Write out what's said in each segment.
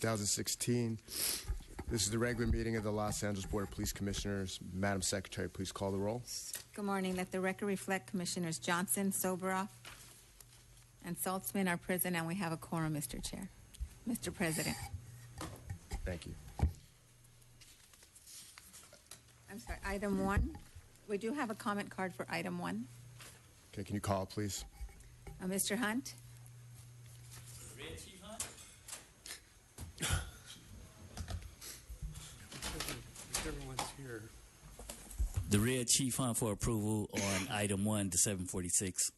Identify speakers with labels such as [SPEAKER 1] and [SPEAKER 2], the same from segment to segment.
[SPEAKER 1] 2016. This is the regular meeting of the Los Angeles Board of Police Commissioners. Madam Secretary, please call the roll.
[SPEAKER 2] Good morning. Let the record reflect Commissioners Johnson, Soboroff, and Saltzman are present, and we have a quorum, Mr. Chair. Mr. President.
[SPEAKER 1] Thank you.
[SPEAKER 2] I'm sorry, item 1. We do have a comment card for item 1.
[SPEAKER 1] Okay, can you call it, please?
[SPEAKER 2] Mr. Hunt?
[SPEAKER 3] Red Chief Hunt?
[SPEAKER 4] Everyone's here.
[SPEAKER 3] The Red Chief Hunt for approval on item 1 to 746.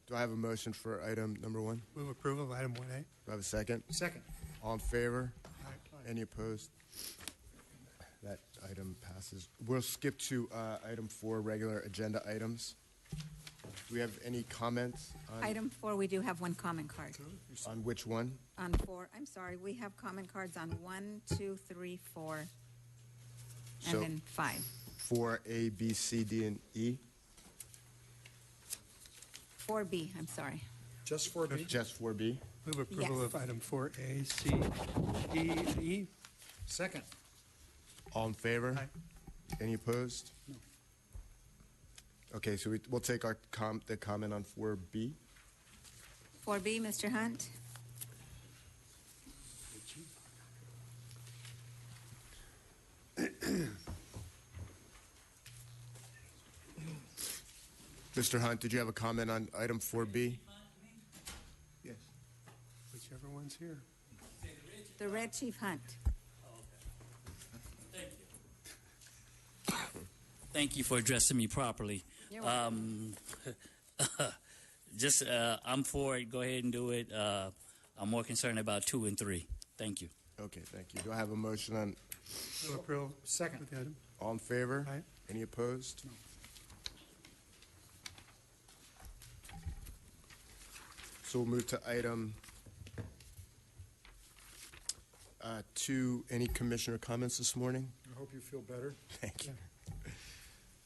[SPEAKER 1] Do I have a motion for item number 1?
[SPEAKER 4] Move approval of item 1A.
[SPEAKER 1] Do I have a second?
[SPEAKER 4] Second.
[SPEAKER 1] All in favor?
[SPEAKER 4] Aye.
[SPEAKER 1] Any opposed? That item passes. We'll skip to item 4, regular agenda items. Do we have any comments on,
[SPEAKER 2] Item 4, we do have one comment card.
[SPEAKER 1] on which one?
[SPEAKER 2] On 4, I'm sorry, we have comment cards on 1, 2, 3, 4, and
[SPEAKER 1] So-
[SPEAKER 2] then 5.
[SPEAKER 1] 4, A, B, C, D, and E?
[SPEAKER 2] 4B, I'm sorry.
[SPEAKER 5] Just for B?
[SPEAKER 1] Just 4B?
[SPEAKER 4] Move approval
[SPEAKER 2] Yes.
[SPEAKER 4] of item 4A, C, D, and E.
[SPEAKER 5] Second.
[SPEAKER 1] All in favor?
[SPEAKER 4] Aye.
[SPEAKER 1] Any opposed?
[SPEAKER 5] No.
[SPEAKER 1] Okay, so we'll take our the comment on 4B.
[SPEAKER 2] 4B, Mr. Hunt?
[SPEAKER 1] Mr. Hunt, did you have a comment on item 4B?
[SPEAKER 4] Yes. Whichever one's here.
[SPEAKER 2] The Red Chief Hunt.
[SPEAKER 3] Thank you. Thank you for addressing me properly.
[SPEAKER 2] You're welcome.
[SPEAKER 3] I'm for it. Go ahead and do it. I'm more concerned about 2 and 3. Thank you.
[SPEAKER 1] Okay, thank you. Do I have a motion on
[SPEAKER 4] Move approval
[SPEAKER 5] Second.
[SPEAKER 4] of the item.
[SPEAKER 1] all in favor?
[SPEAKER 4] Aye.
[SPEAKER 1] Any opposed?
[SPEAKER 5] No.
[SPEAKER 1] So we'll move to item 2. Any commissioner comments this morning?
[SPEAKER 5] I hope you feel better.
[SPEAKER 1] Thank you.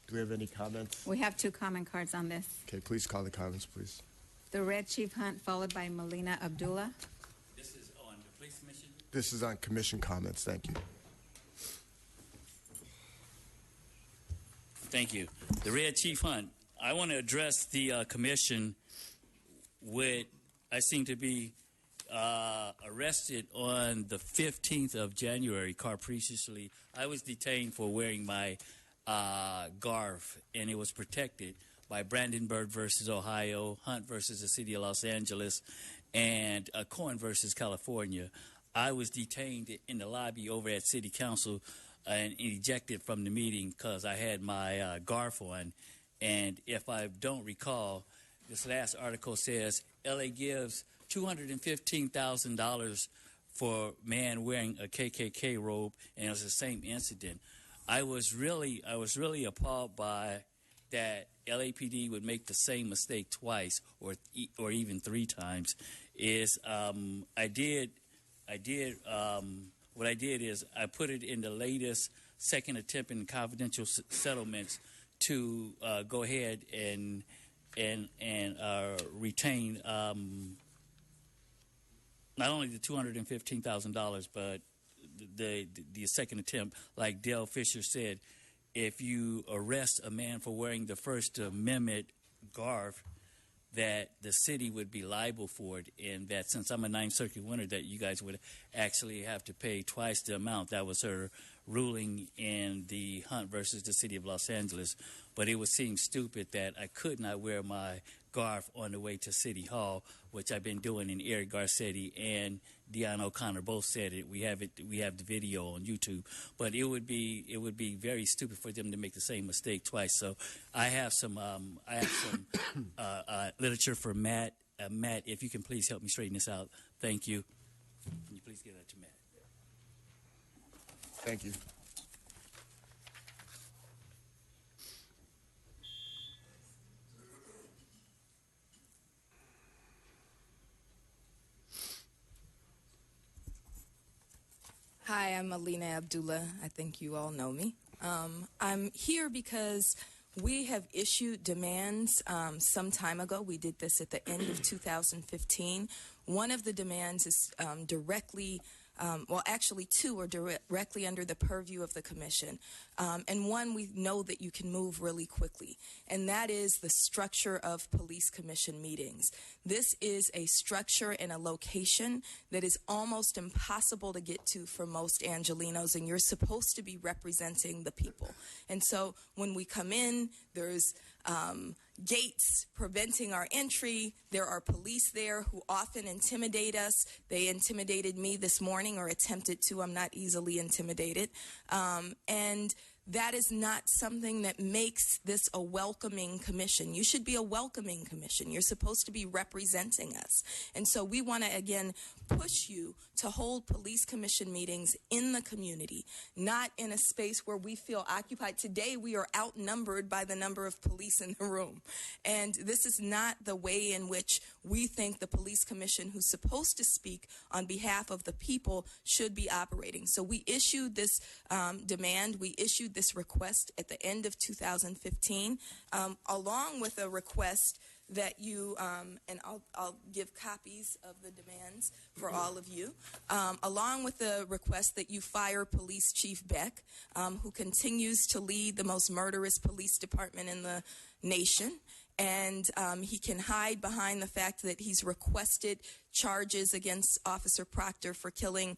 [SPEAKER 1] Do we have any comments?
[SPEAKER 2] We have 2 comment cards on this.
[SPEAKER 1] Okay, please call the comments, please.
[SPEAKER 2] The Red Chief Hunt, followed by Melina Abdullah.
[SPEAKER 3] This is on the police mission.
[SPEAKER 1] This is on commission comments. Thank you.
[SPEAKER 3] Thank you. The Red Chief Hunt. I want to address the commission with, I seem to be arrested on the 15th of January, capriciously. I was detained for wearing my GARF, and it was protected by Brandenburg versus Ohio, Hunt versus the city of Los Angeles, and Cohen versus California. I was detained in the lobby over at City Council and ejected from the meeting because I had my GARF on. And if I don't recall, this last article says LA gives $215,000 for man wearing a KKK robe, and it was the same incident. I was really appalled by that LAPD would make the same mistake twice or even 3 times. What I did is I put it in the latest second attempt in confidential settlements to go ahead and retain not only the $215,000, but the second attempt. Like Dale Fisher said, if you arrest a man for wearing the First Amendment GARF, that the city would be liable for it, and that since I'm a Ninth Circuit winner, that you guys would actually have to pay twice the amount. That was her ruling in the Hunt versus the city of Los Angeles. But it would seem stupid that I could not wear my GARF on the way to City Hall, which I've been doing, and Eric Garcetti and Deon O'Connor both said it. We have the video on YouTube. But it would be very stupid for them to make the same mistake twice. So I have some literature for Matt. Matt, if you can please help me straighten this out. Thank you. Can you please give that to Matt?
[SPEAKER 1] Thank you.
[SPEAKER 6] Hi, I'm Alina Abdullah. I think you all know me. I'm here because We have issued demands some time ago. We did this at the end of 2015. One of the demands is directly, actually two are directly under the purview of the commission. And one, we know that you can move really quickly, and that is the structure of police commission meetings. This is a structure and a location that is almost impossible to get to for most Angelenos, and you're supposed to be representing the people. And so when we come in, there's gates preventing our entry. There are police there who often intimidate us. They intimidated me this morning, or attempted to. I'm not easily intimidated. And that is not something that makes this a welcoming commission. You should be a welcoming commission. You're supposed to be representing us. And so we want to, again, push you to hold police commission meetings in the community, not in a space where we feel occupied. Today, we are outnumbered by the number of police in the room. And this is not the way in which we think the police commission, who's supposed to speak on behalf of the people, should be operating. So we issued this demand. We issued this request at the end of 2015, along with a request that you, and I'll give copies of the demands for all of you, along with the request that you fire Police Chief Beck, who continues to lead the most murderous police department in the nation. And he can hide behind the fact that he's requested charges against Officer Proctor for killing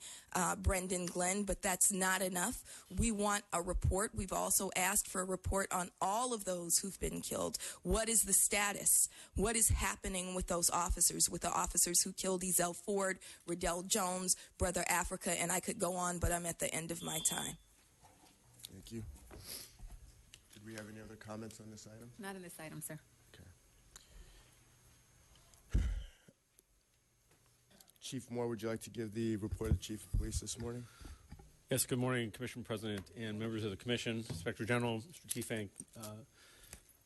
[SPEAKER 6] Brendan Glenn, but that's not enough. We want a report. We've also asked for a report on all of those who've been killed. What is the status? What is happening with those officers, with the officers who killed Ezell Ford, Riddell Jones, Brother Africa, and I could go on, but I'm at the end of my time.
[SPEAKER 1] Thank you. Did we have any other comments on this item?
[SPEAKER 2] Not on this item, sir.
[SPEAKER 1] Chief Moore, would you like to give the report of the Chief of Police this morning?
[SPEAKER 7] Yes, good morning, Commission President and members of the Commission, Inspector General, Mr. Tiefenk,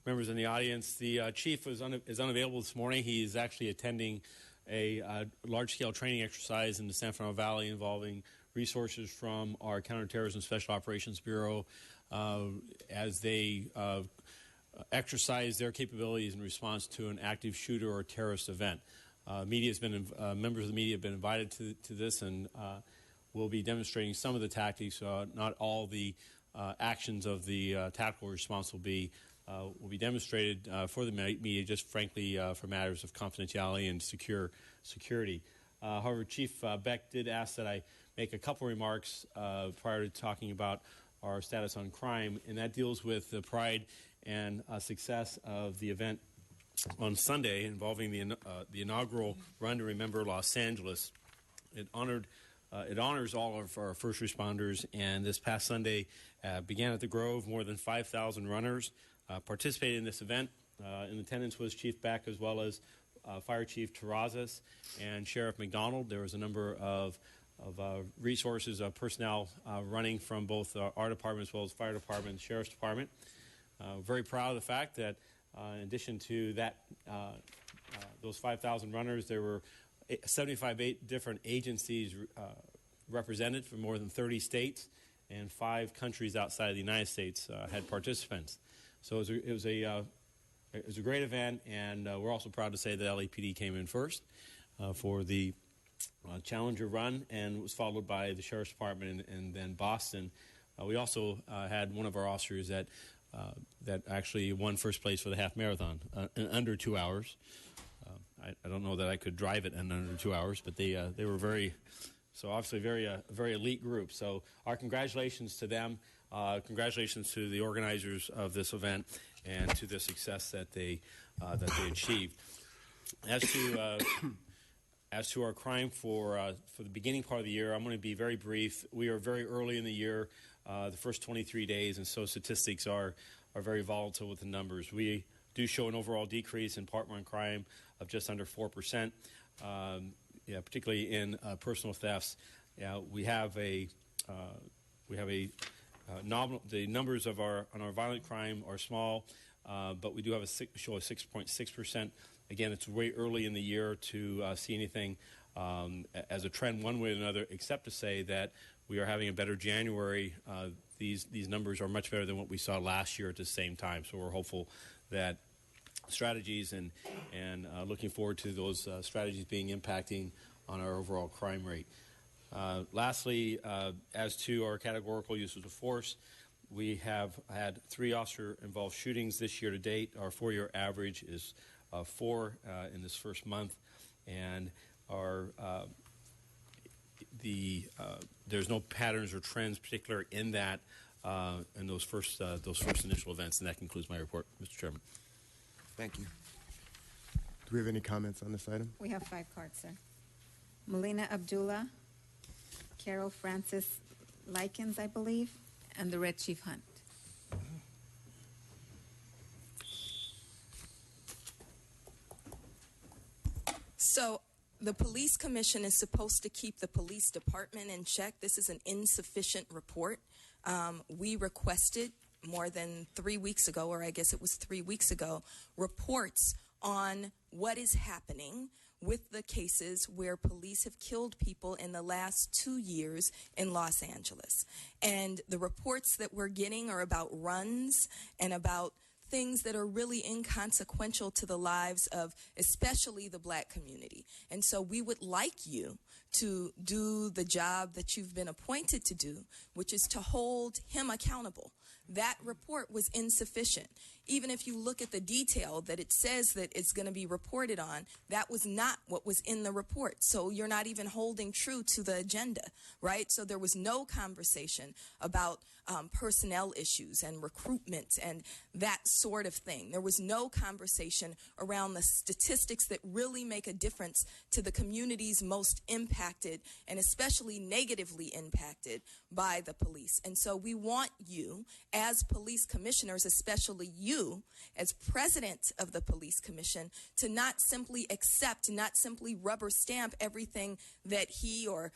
[SPEAKER 7] members in the audience. The Chief is unavailable this morning. He is actually attending a large-scale training exercise in the San Fernando Valley involving resources from our Counterterrorism Special Operations Bureau as they exercise their capabilities in response to an active shooter or terrorist event. Members of the media have been invited to this, and we'll be demonstrating some of the tactics. Not all the actions of the tactical response will be demonstrated for the media, just frankly for matters of confidentiality and security. However, Chief Beck did ask that I make a couple remarks prior to talking about our status on crime, and that deals with the pride and success of the event on Sunday involving the inaugural Run to Remember Los Angeles. It honors all of our first responders, and this past Sunday began at the Grove. More than 5,000 runners participated in this event. In attendance was Chief Beck, as well as Fire Chief Terrazas and Sheriff McDonald. There was a number of resources, personnel running from both our department as well as fire department and sheriff's department. Very proud of the fact that in addition to that, those 5,000 runners, there were 75 different agencies represented from more than 30 states, and 5 countries outside of the United States had participants. So it was a great event, and we're also proud to say that LAPD came in first for the Challenger Run, and was followed by the Sheriff's Department and then Boston. We also had one of our officers that actually won first place for the half marathon in under 2 hours. I don't know that I could drive it in under 2 hours, but they were obviously very elite group. So our congratulations to them. Congratulations to the organizers of this event and to the success that they achieved. As to our crime for the beginning part of the year, I'm going to be very brief. We are very early in the year, the first 23 days, and so statistics are very volatile with the numbers. We do show an overall decrease in Part 1 crime of just under 4%, particularly in personal thefts. We have a nominal. The numbers on our violent crime are small, but we do have show a 6.6%. Again, it's way early in the year to see anything as a trend one way or another, except to say that we are having a better January these numbers are much better than what we saw last year at the same time. So we're hopeful that strategies and looking forward to those strategies being impacting on our overall crime rate. Lastly, as to our categorical uses of force, we have had 3 officer-involved shootings this year to date. Our 4-year average is 4 in this first month, and there's no patterns or trends particular in that in those first initial events. And that concludes my report, Mr. Chairman.
[SPEAKER 1] Thank you. Do we have any comments on this item?
[SPEAKER 2] We have 5 cards, sir. Melina Abdullah, Carol Francis Likens, I believe, and the Red Chief Hunt.
[SPEAKER 6] So the police commission is supposed to keep the police department in check. This is an insufficient report. We requested more than 3 weeks ago, or I guess it was 3 weeks ago, reports on what is happening with the cases where police have killed people in the last 2 years in Los Angeles. And the reports that we're getting are about runs and about things that are really inconsequential to the lives of especially the black community. And so we would like you to do the job that you've been appointed to do, which is to hold him accountable. That report was insufficient. Even if you look at the detail that it says that it's going to be reported on, that was not what was in the report. So you're not even holding true to the agenda, right? So there was no conversation about personnel issues and recruitment and that sort of thing. There was no conversation around the statistics that really make a difference to the communities most impacted and especially negatively impacted by the police. And so we want you as police commissioners, especially you as president of the police commission, to not simply accept, not simply rubber stamp everything that he or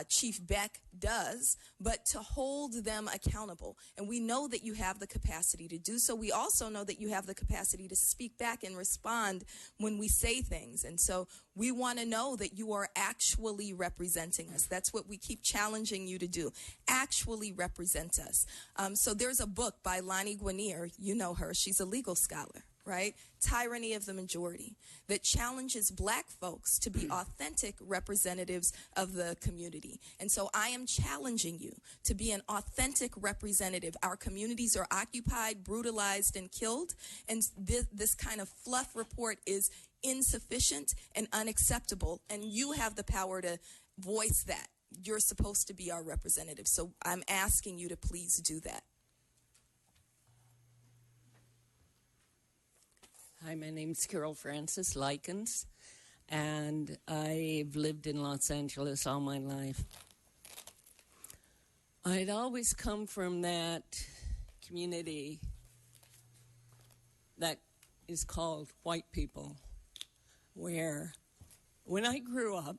[SPEAKER 6] Chief Beck does, but to hold them accountable. And we know that you have the capacity to do so. We also know that you have the capacity to speak back and respond when we say things. And so we want to know that you are actually representing us. That's what we keep challenging you to do. Actually represent us. So there's a book by Lani Guinier. You know her. She's a legal scholar, right? Tyranny of the Majority, that challenges black folks to be authentic representatives of the community. And so I am challenging you to be an authentic representative. Our communities are occupied, brutalized, and killed, and this kind of fluff report is insufficient and unacceptable, and you have the power to voice that. You're supposed to be our representative, so I'm asking you to please do that.
[SPEAKER 8] Hi, my name's Carol Francis Likens, and I've lived in Los Angeles all my life. I'd always come from that community that is called white people, where when I grew up,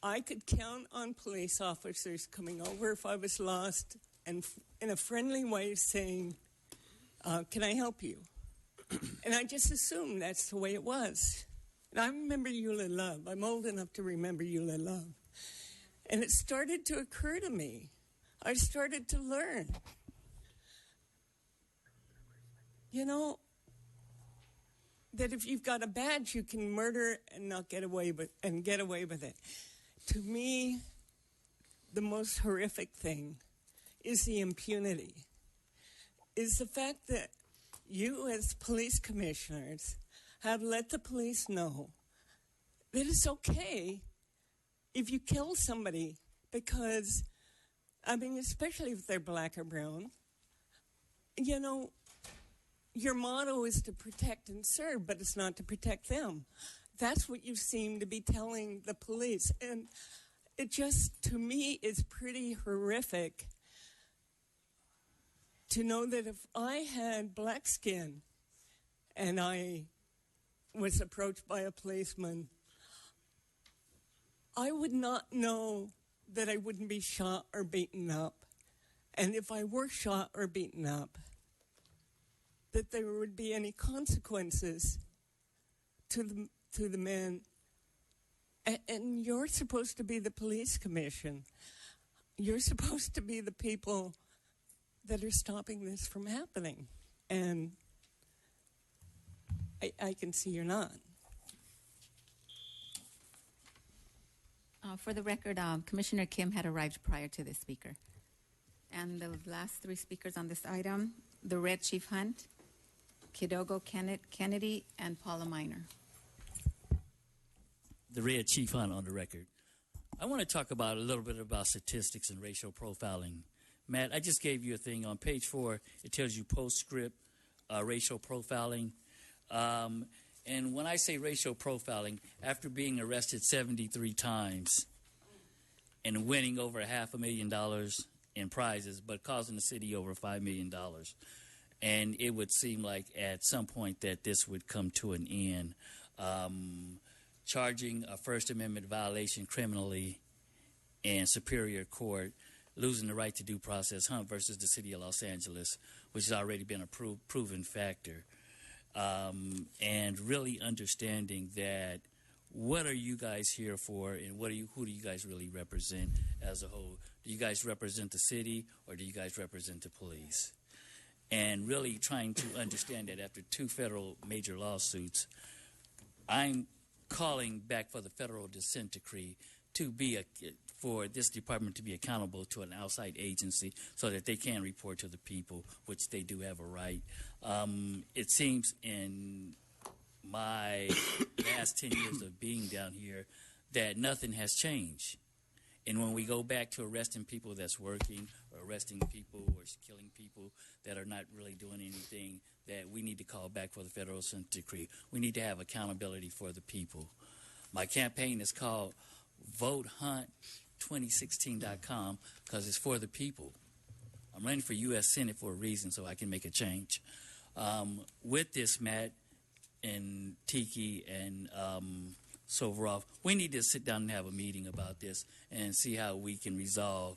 [SPEAKER 8] I could count on police officers coming over if I was lost and in a friendly way saying, can I help you? And I just assumed that's the way it was. And I remember Eula Love. I'm old enough to remember Eula Love. And it started to occur to me. I started to learn. You know, that if you've got a badge, you can murder and not get away with it. To me, the most horrific thing is the impunity. Is the fact that you as police commissioners have let the police know that it's okay if you kill somebody because, I mean, especially if they're black or brown, you know, your motto is to protect and serve, but it's not to protect them. That's what you seem to be telling the police. And it just, to me, is pretty horrific to know that if I had black skin and I was approached by a policeman, I would not know that I wouldn't be shot or beaten up. And if I were shot or beaten up, that there would be any consequences to the men. And you're supposed to be the police commission. you're supposed to be the people that are stopping this from happening. And I can see you're not.
[SPEAKER 2] For the record, Commissioner Kim had arrived prior to this speaker. And the last three speakers on this item, the Red Chief Hunt, Kidogo Kennedy, and Paula Minor.
[SPEAKER 3] The Red Chief Hunt on the record. I want to talk about a little bit about statistics and racial profiling. Matt, I just gave you a thing on page 4. It tells you postscript racial profiling. And when I say racial profiling, after being arrested 73 times and winning over $500,000 in prizes, but costing the city over $5 million, and it would seem like at some point that this would come to an end. Charging a First Amendment violation criminally in Superior Court, losing the right to due process, Hunt versus the City of Los Angeles, which has already been a proven factor. And really understanding that what are you guys here for, and who do you guys really represent as a whole? Do you guys represent the city, or do you guys represent the police? And really trying to understand that after 2 federal major lawsuits, I'm calling back for the federal consent decree to be for this department to be accountable to an outside agency so that they can report to the people, which they do have a right. It seems in my last 10 years of being down here that nothing has changed. And when we go back to arresting people that's working, or arresting people or killing people that are not really doing anything, that we need to call back for the federal consent decree. We need to have accountability for the people. My campaign is called VoteHunt2016.com because it's for the people. I'm running for U.S. Senate for a reason, so I can make a change. With this, Matt and Tiki and Sovarov, we need to sit down and have a meeting about this and see how we can resolve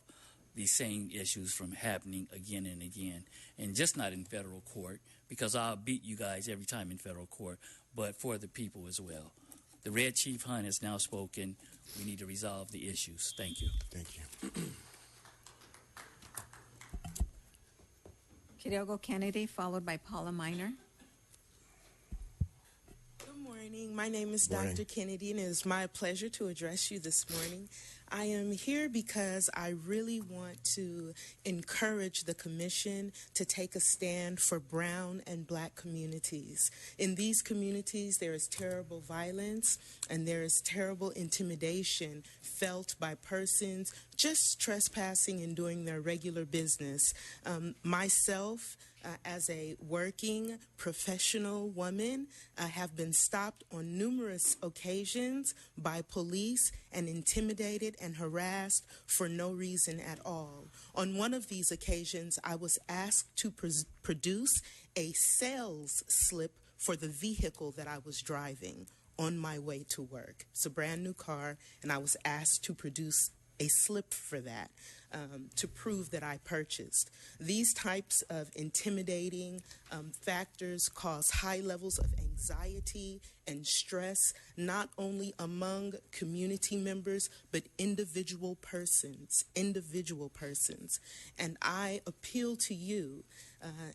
[SPEAKER 3] these same issues from happening again and again. And just not in federal court, because I'll beat you guys every time in federal court, but for the people as well. The Red Chief Hunt has now spoken. We need to resolve the issues. Thank you.
[SPEAKER 1] Thank you.
[SPEAKER 2] Kidogo Kennedy, followed by Paula Minor.
[SPEAKER 9] Good morning. My name is
[SPEAKER 1] Morning.
[SPEAKER 9] Dr. Kennedy, and it is my pleasure to address you this morning. I am here because I really want to encourage the Commission to take a stand for brown and black communities. In these communities, there is terrible violence and there is terrible intimidation felt by persons just trespassing and doing their regular business. Myself, as a working professional woman, have been stopped on numerous occasions by police and intimidated and harassed for no reason at all. On one of these occasions, I was asked to produce a sales slip for the vehicle that I was driving on my way to work. It's a brand new car, and I was asked to produce a slip for that to prove that I purchased. These types of intimidating factors cause high levels of anxiety and stress, not only among community members, but individual persons. And I appeal to you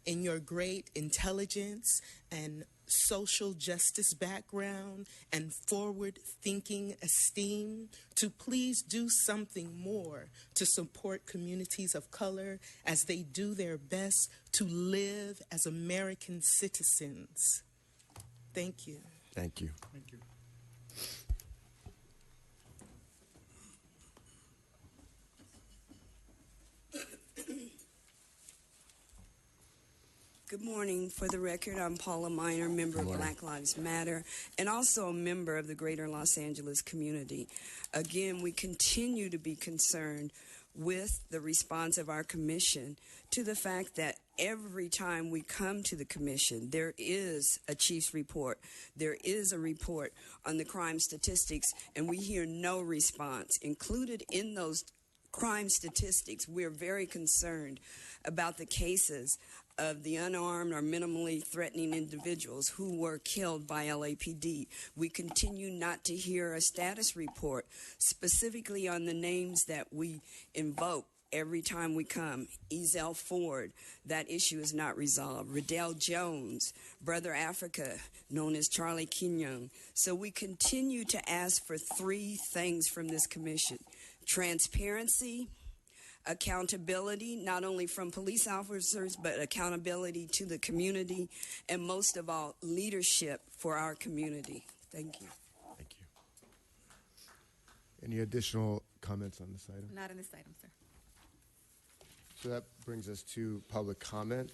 [SPEAKER 9] in your great intelligence and social justice background and forward-thinking esteem to please do something more to support communities of color as they do their best to live as American citizens. Thank you.
[SPEAKER 1] Thank you.
[SPEAKER 5] Thank you.
[SPEAKER 10] Good morning. For the record, I'm Paula Minor, member of Black Lives Matter, and also a member of the Greater Los Angeles community. Again, we continue to be concerned with the response of our commission to the fact that every time we come to the commission, there is a chief's report. There is a report on the crime statistics, and we hear no response. Included in those crime statistics, we're very concerned about the cases of the unarmed or minimally threatening individuals who were killed by LAPD. We continue not to hear a status report specifically on the names that we invoke every time we come. Ezel Ford, that issue is not resolved. Riddell Jones, Brother Africa, known as Charlie Kenyon. So we continue to ask for three things from this commission: transparency, accountability, not only from police officers, but accountability to the community, and most of all, leadership for our community. Thank you.
[SPEAKER 1] Thank you. Any additional comments on this item?
[SPEAKER 2] Not on this item, sir.
[SPEAKER 1] So that brings us to public comment.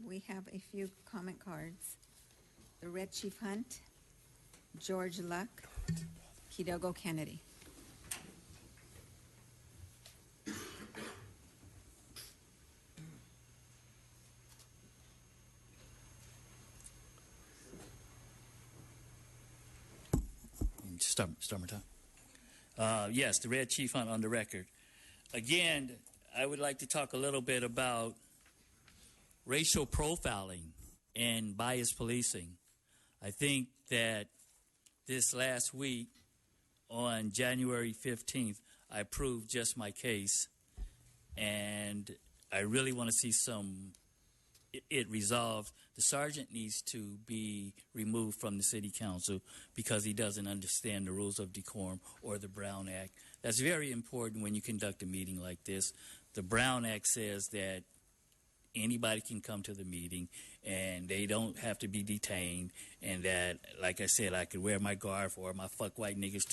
[SPEAKER 2] We have a few comment cards. The Red Chief Hunt, George Luck, Kidogo Kennedy.
[SPEAKER 3] Start my time. Yes, the Red Chief Hunt on the record. Again, I would like to talk a little bit about racial profiling and bias policing. I think that this last week, on January 15th, I proved just my case, and I really want to see it resolved. The sergeant needs to be removed from the city council because he doesn't understand the rules of decorum or the Brown Act. That's very important when you conduct a meeting like this. The Brown Act says that anybody can come to the meeting and they don't have to be detained, and that, like I said, I could wear my scarf or my fuck white niggas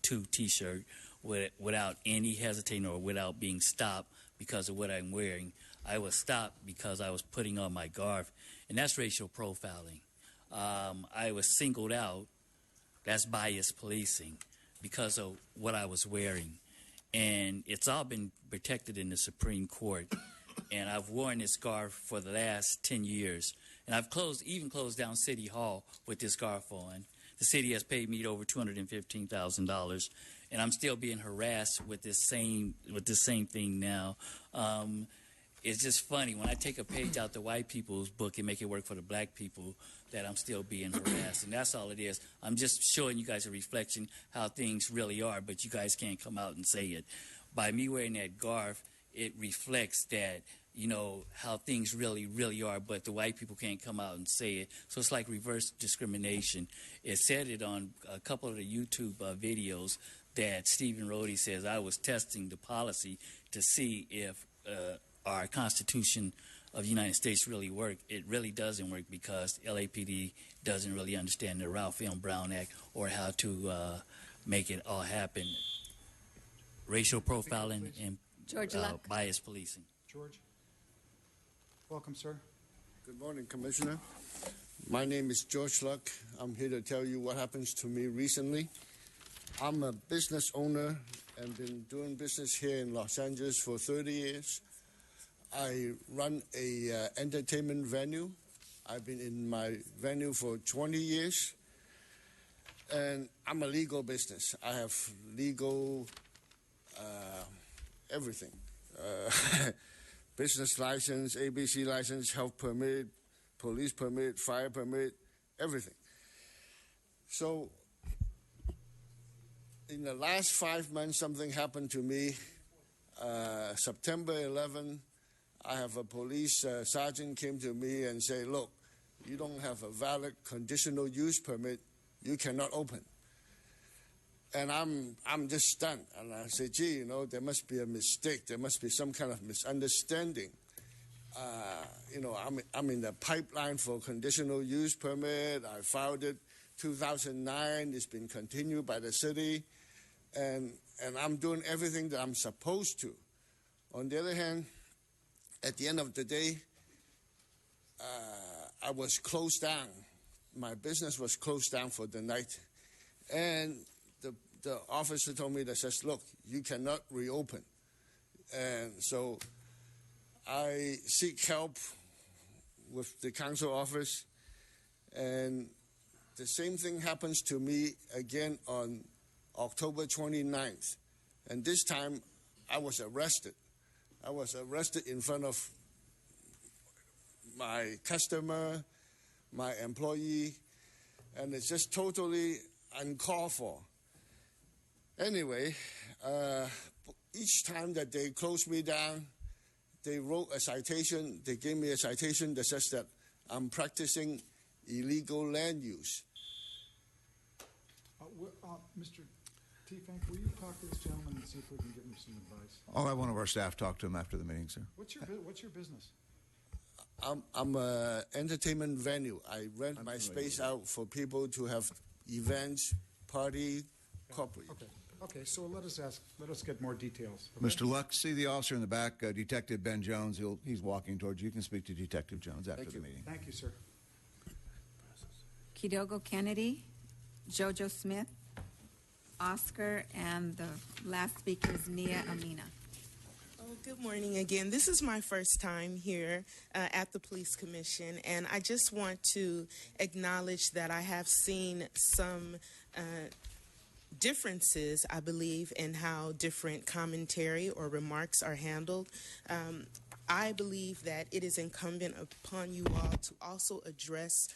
[SPEAKER 3] two t-shirt without any hesitating or without being stopped because of what I'm wearing. I was stopped because I was putting on my scarf, and that's racial profiling. I was singled out. That's bias policing because of what I was wearing. And it's all been protected in the Supreme Court. And I've worn this scarf for the last 10 years. And I've even closed down City Hall with this scarf on. The city has paid me over $215,000, and I'm still being harassed with this same thing now. It's just funny when I take a page out the white people's book and make it work for the black people that I'm still being harassed, and that's all it is. I'm just showing you guys a reflection how things really are, but you guys can't come out and say it. By me wearing that scarf, it reflects that, you know, how things really, really are, but the white people can't come out and say it. So it's like reverse discrimination. It said it on a couple of the YouTube videos that Stephen Rhodey says I was testing the policy to see if our Constitution of the United States really work. It really doesn't work because LAPD doesn't really understand the Ralph M. Brown Act or how to make it all happen. Racial profiling and
[SPEAKER 2] George Luck.
[SPEAKER 3] bias policing.
[SPEAKER 5] George? Welcome, sir.
[SPEAKER 11] Good morning, Commissioner. My name is George Luck. I'm here to tell you what happens to me recently. I'm a business owner and been doing business here in Los Angeles for 30 years. I run a entertainment venue. I've been in my venue for 20 years. And I'm a legal business. I have legal everything. Business license, ABC license, health permit, police permit, fire permit, everything. So in the last 5 months, something happened to me. September 11, I have a police sergeant came to me and say, look, you don't have a valid conditional use permit, you cannot open. And I'm just stunned. And I say, gee, you know, there must be a mistake. There must be some kind of misunderstanding. You know, I'm in the pipeline for conditional use permit. I filed it 2009. It's been continued by the city. And I'm doing everything that I'm supposed to. On the other hand, at the end of the day, I was closed down. My business was closed down for the night. And the officer told me that says, look, you cannot reopen. And so I seek help with the council office. And the same thing happens to me again on October 29th. And this time I was arrested. I was arrested in front of my customer, my employee, and it's just totally uncalled for. Anyway, Each time that they closed me down, they wrote a citation. They gave me a citation that says that I'm practicing illegal land use.
[SPEAKER 5] Mr. T. Fink, will you talk to this gentleman and see if we can give him some advice?
[SPEAKER 12] I'll have one of our staff talk to him after the meeting, sir.
[SPEAKER 5] What's your business?
[SPEAKER 11] I'm an entertainment venue. I rent my space out for people to have events, party, corporate.
[SPEAKER 5] Okay. So let us get more details. Okay?
[SPEAKER 12] Mr. Luck, see the officer in the back, Detective Ben Jones. He's walking towards you. You can speak to Detective Jones after the meeting.
[SPEAKER 5] Thank you, sir.
[SPEAKER 2] Kidogo Kennedy, Jojo Smith, Oscar, and the last speaker is Nia Amina.
[SPEAKER 9] Oh, good morning again. This is my first time here at the Police Commission, and I just want to acknowledge that I have seen some differences, I believe, in how different commentary or remarks are handled. I believe that it is incumbent upon you all to also address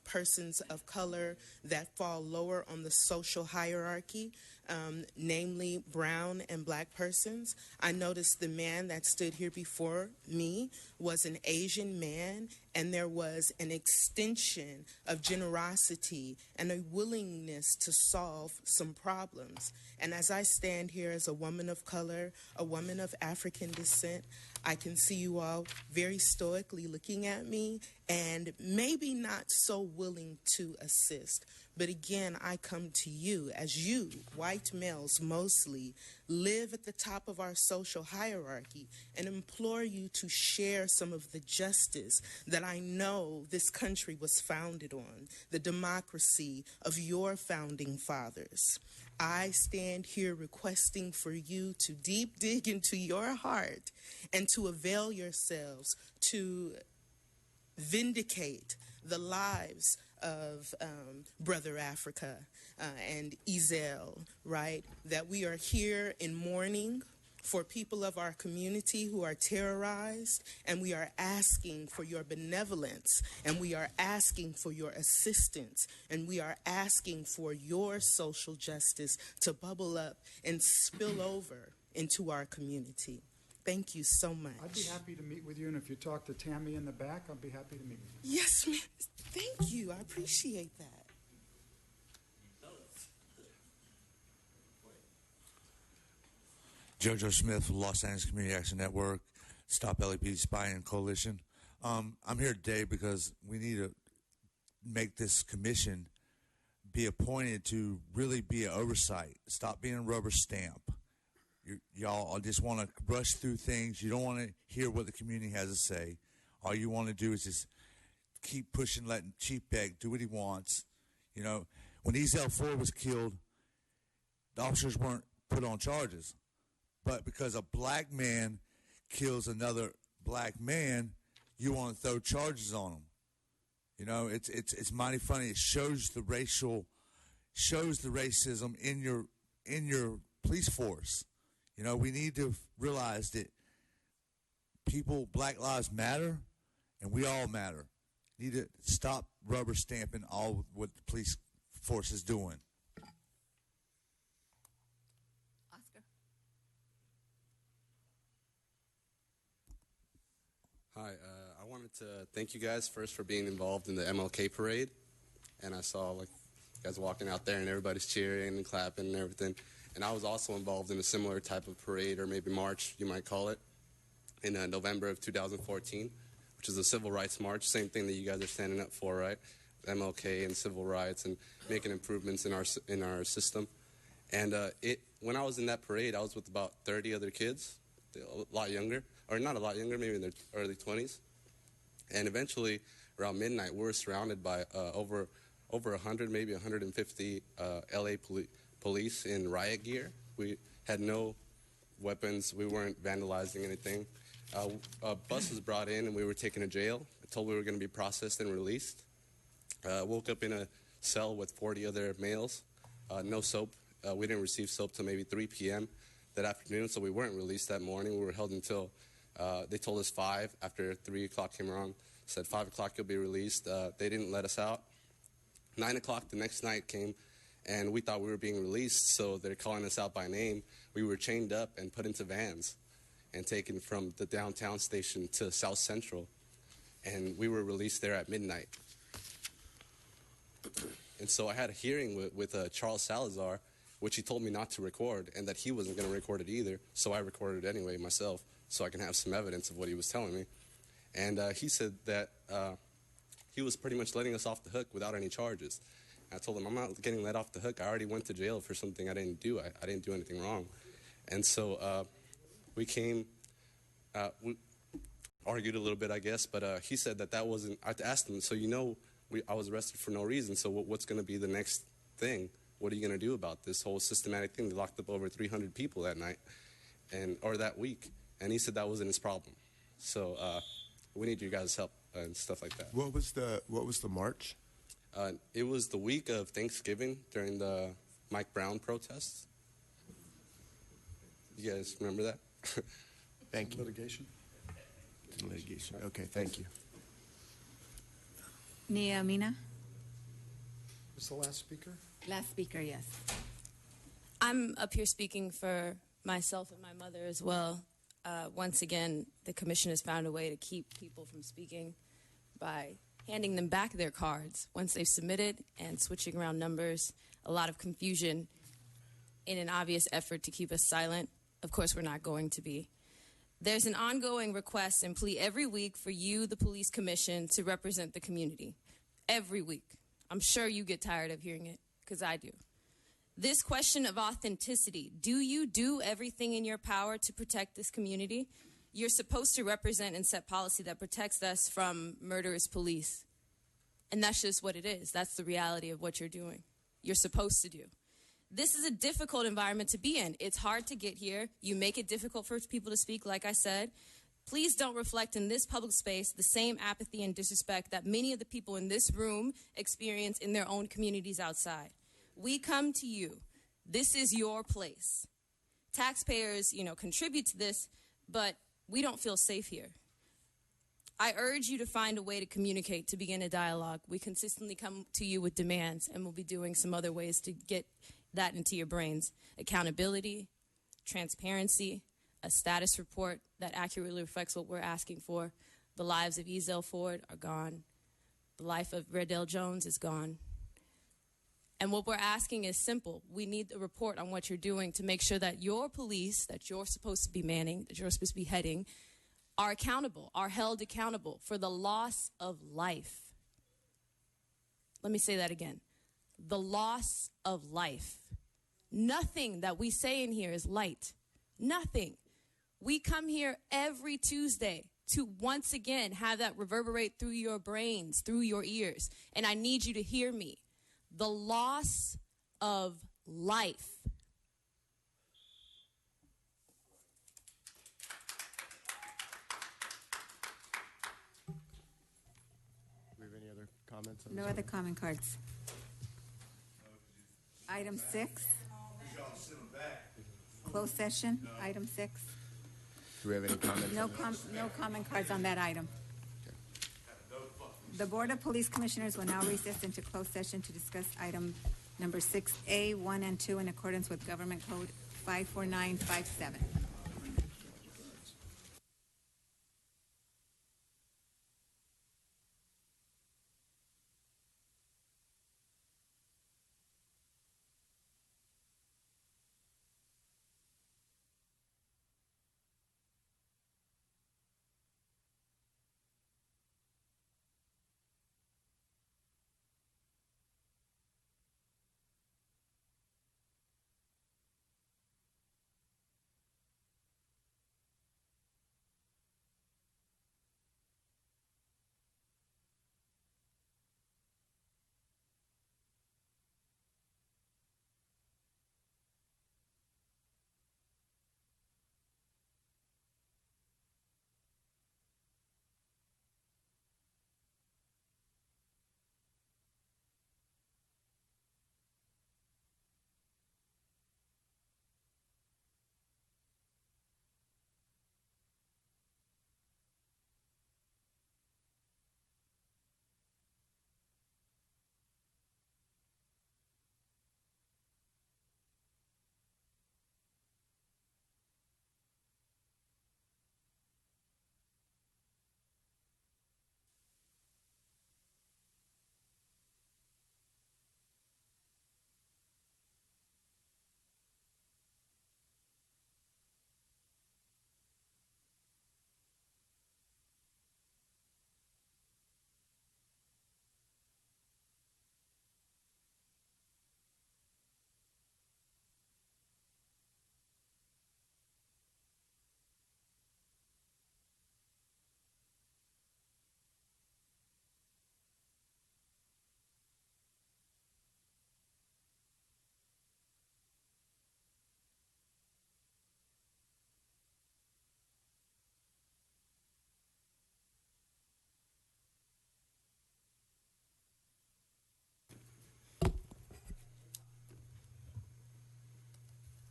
[SPEAKER 9] persons of color that fall lower on the social hierarchy, namely brown and black persons. I noticed the man that stood here before me was an Asian man, and there was an extension of generosity and a willingness to solve some problems. And as I stand here as a woman of color, a woman of African descent, I can see you all very stoically looking at me and maybe not so willing to assist. But again, I come to you as you, white males mostly, live at the top of our social hierarchy and implore you to share some of the justice that I know this country was founded on, the democracy of your founding fathers. I stand here requesting for you to deep dig into your heart and to avail yourselves to vindicate the lives of Brother Africa and Ezel, right? That we are here in mourning for people of our community who are terrorized, and we are asking for your benevolence, and we are asking for your assistance, and we are asking for your social justice to bubble up and spill over into our community. Thank you so much.
[SPEAKER 5] I'd be happy to meet with you, and if you talk to Tammy in the back, I'd be happy to meet with you.
[SPEAKER 9] Yes, ma'am. Thank you. I appreciate that.
[SPEAKER 13] Jojo Smith, Los Angeles Community Action Network, Stop LAPD Spying Coalition. I'm here today because we need to make this commission be appointed to really be an oversight. Stop being a rubber stamp. Y'all just want to rush through things. You don't want to hear what the community has to say. All you want to do is just keep pushing, letting Chief Beck do what he wants. You know, when Ezel Ford was killed, the officers weren't put on charges. But because a black man kills another black man, you want to throw charges on him. You know, it's mighty funny. It shows the racism in your police force. You know, we need to realize that Black lives matter, and we all matter. Need to stop rubber stamping all what the police force is doing.
[SPEAKER 2] Oscar.
[SPEAKER 14] Hi, I wanted to thank you guys first for being involved in the MLK parade. And I saw you guys walking out there and everybody's cheering and clapping and everything. And I was also involved in a similar type of parade, or maybe march, you might call it, in November of 2014, which is a civil rights march. Same thing that you guys are standing up for, right? MLK and civil rights and making improvements in our system. And when I was in that parade, I was with about 30 other kids, a lot younger, or not a lot younger, maybe in their early 20s. And eventually, around midnight, we were surrounded by over 100, maybe 150 LA police in riot gear. We had no weapons. We weren't vandalizing anything. A bus was brought in, and we were taken to jail. Told we were going to be processed and released. Woke up in a cell with 40 other males. No soap. We didn't receive soap till maybe 3 p.m. that afternoon, so we weren't released that morning. We were held until they told us 5 after 3 o'clock came around. Said 5 o'clock you'll be released. They didn't let us out. 9 o'clock the next night came, and we thought we were being released, so they're calling us out by name. We were chained up and put into vans and taken from the downtown station to South Central, and we were released there at midnight. And so I had a hearing with Charles Salazar, which he told me not to record, and that he wasn't going to record it either, so I recorded it anyway myself, so I can have some evidence of what he was telling me. And he said that he was pretty much letting us off the hook without any charges. I told him, I'm not getting let off the hook. I already went to jail for something I didn't do. I didn't do anything wrong. And so we came, we argued a little bit, I guess, but he said that wasn't, I asked him, so I was arrested for no reason, so what's going to be the next thing? What are you going to do about this whole systematic thing? They locked up over 300 people that night, or that week. And he said that wasn't his problem. So we need you guys' help and stuff like that.
[SPEAKER 1] What was the march?
[SPEAKER 14] It was the week of Thanksgiving during the Mike Brown protests. You guys remember that?
[SPEAKER 1] Thank you.
[SPEAKER 5] Litigation?
[SPEAKER 1] Litigation. Okay, thank you.
[SPEAKER 2] Nia Mina?
[SPEAKER 5] Was the last speaker?
[SPEAKER 2] Last speaker, yes.
[SPEAKER 15] I'm up here speaking for myself and my mother as well. Once again, the commission has found a way to keep people from speaking by handing them back their cards once they've submitted and switching around numbers. A lot of confusion in an obvious effort to keep us silent. Of course, we're not going to be. There's an ongoing request and plea every week for you, the police commission, to represent the community. Every week. I'm sure you get tired of hearing it, because I do. This question of authenticity, do you do everything in your power to protect this community? You're supposed to represent and set policy that protects us from murderous police. And that's just what it is. That's the reality of what you're doing. You're supposed to do. This is a difficult environment to be in. It's hard to get here. You make it difficult for people to speak, like I said. Please don't reflect in this public space the same apathy and disrespect that many of the people in this room experience in their own communities outside. We come to you. This is your place. Taxpayers, contribute to this, but we don't feel safe here. I urge you to find a way to communicate, to begin a dialogue. We consistently come to you with demands, and we'll be doing some other ways to get that into your brains. Accountability, transparency, a status report that accurately reflects what we're asking for. The lives of Ezell Ford are gone. The life of Redell Jones is gone. And what we're asking is simple. We need a report on what you're doing to make sure that your police, that you're supposed to be manning, that you're supposed to be heading, are accountable, are held accountable for the loss of life. Let me say that again. The loss of life. Nothing that we say in here is light. Nothing. We come here every Tuesday to once again have that reverberate through your brains, through your ears. And I need you to hear me. The loss of life.
[SPEAKER 1] Do we have any other comments?
[SPEAKER 2] No other comment cards. Item 6. Closed session, item 6.
[SPEAKER 1] Do we have any comments?
[SPEAKER 2] No comment cards on that item. The Board of Police Commissioners will now recess into closed session to discuss item number 6A, 1 and 2 in accordance with Government Code 54957.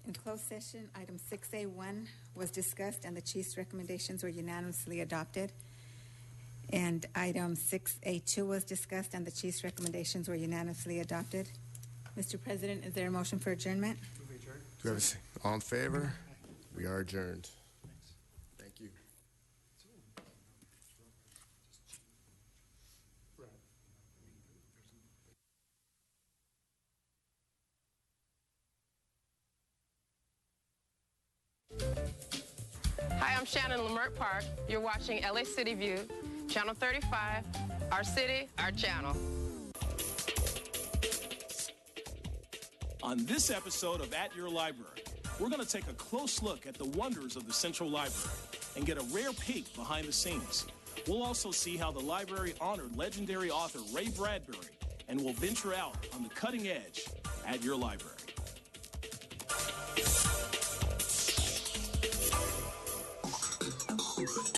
[SPEAKER 2] In closed session, item 6A1 was discussed and the chief's recommendations were unanimously adopted. And item 6A2 was discussed and the chief's recommendations were unanimously adopted. Mr. President, is there a motion for adjournment?
[SPEAKER 1] Do we have all in favor? We are adjourned. Thank you.
[SPEAKER 16] Hi, I'm Shannon Lamert Park. You're watching LA City View, Channel 35, our city, our channel.
[SPEAKER 17] On this episode of At Your Library, we're going to take a close look at the wonders of the Central Library and get a rare peek behind the scenes. We'll also see how the library honored legendary author Ray Bradbury, and we'll venture out on the cutting edge at your library.